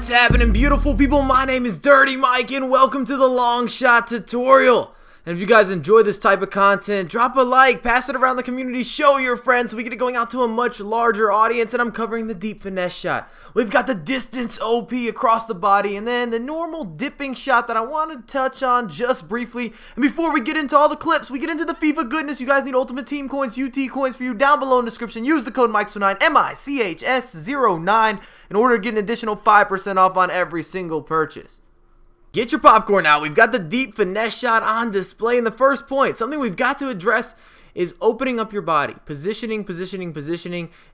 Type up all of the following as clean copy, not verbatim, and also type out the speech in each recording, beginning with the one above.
What's happening, beautiful people? My name is Dirty Mike and welcome to the long shot tutorial. And if you guys enjoy this type of content, drop a like, pass it around the community, show your friends so we get it going out to a much larger audience. And I'm covering the deep finesse shot. We've got the distance OP across the body and then the normal dipping shot that I want to touch on just briefly. And before we get into all the clips, we get into the FIFA goodness. You guys need Ultimate Team coins, UT coins for you down below in the description. Use the code MICHS09, MICHS09 in order to get an additional 5% off on every single purchase. Get your popcorn out. We've got the deep finesse shot on display. And the first point, something we've got to address, is opening up your body. Positioning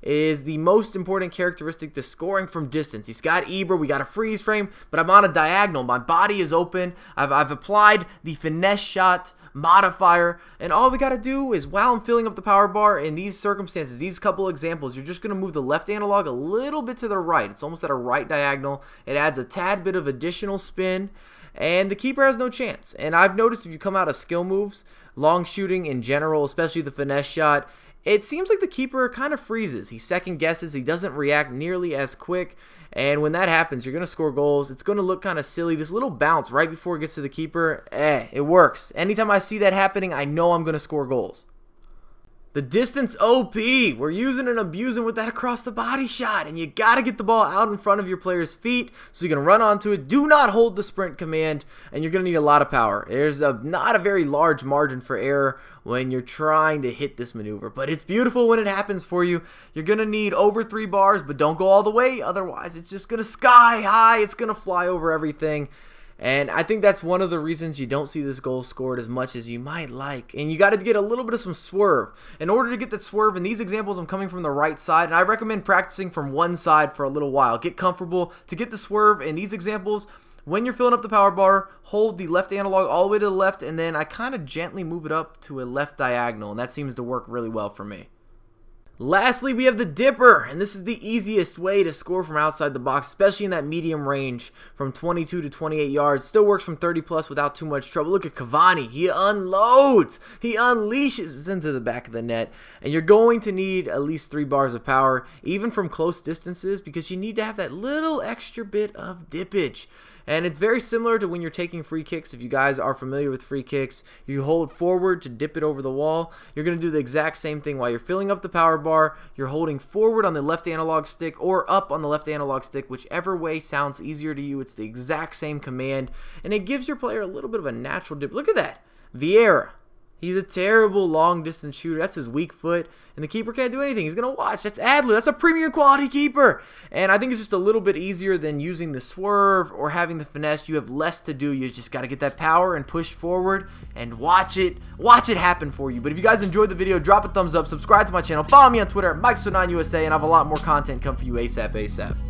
is the most important characteristic to scoring from distance. He's got Ibra, we got a freeze frame, but I'm on a diagonal. My body is open. I've applied the finesse shot modifier, and all we got to do is, while I'm filling up the power bar in these circumstances, these couple examples, you're just going to move the left analog a little bit to the right. It's almost at a right diagonal. It adds a tad bit of additional spin, and the keeper has no chance. And I've noticed if you come out of skill moves, long shooting in general, especially the finesse shot, it seems like the keeper kind of freezes. He second guesses. He doesn't react nearly as quick. And when that happens, you're going to score goals. It's going to look kind of silly. This little bounce right before it gets to the keeper, it works. Anytime I see that happening, I know I'm going to score goals. The distance OP, we're using and abusing with that across the body shot, and you got to get the ball out in front of your player's feet so you can run onto it. Do not hold the sprint command, and you're going to need a lot of power. There's not a very large margin for error when you're trying to hit this maneuver, but it's beautiful when it happens for you. You're going to need over 3 bars, but don't go all the way, otherwise it's just going to sky high. It's going to fly over everything. And I think that's one of the reasons you don't see this goal scored as much as you might like. And you got to get a little bit of some swerve. In order to get that swerve, in these examples I'm coming from the right side, and I recommend practicing from one side for a little while. Get comfortable. To get the swerve in these examples, when you're filling up the power bar, hold the left analog all the way to the left, and then I kind of gently move it up to a left diagonal, and that seems to work really well for me. Lastly, we have the dipper, and this is the easiest way to score from outside the box, especially in that medium range from 22 to 28 yards. Still works from 30 plus without too much trouble. Look at Cavani. He unloads. He unleashes into the back of the net, and you're going to need at least 3 bars of power, even from close distances, because you need to have that little extra bit of dippage. And it's very similar to when you're taking free kicks. If you guys are familiar with free kicks, you hold forward to dip it over the wall. You're going to do the exact same thing while you're filling up the power bar. You're holding forward on the left analog stick or up on the left analog stick, whichever way sounds easier to you. It's the exact same command, and it gives your player a little bit of a natural dip. Look at that. Vieira. He's a terrible long-distance shooter. That's his weak foot, and the keeper can't do anything. He's going to watch. That's Adler. That's a premium quality keeper, and I think it's just a little bit easier than using the swerve or having the finesse. You have less to do. You just got to get that power and push forward and watch it happen for you. But if you guys enjoyed the video, drop a thumbs up, subscribe to my channel, follow me on Twitter at MICHS09USA, and I have a lot more content come for you ASAP.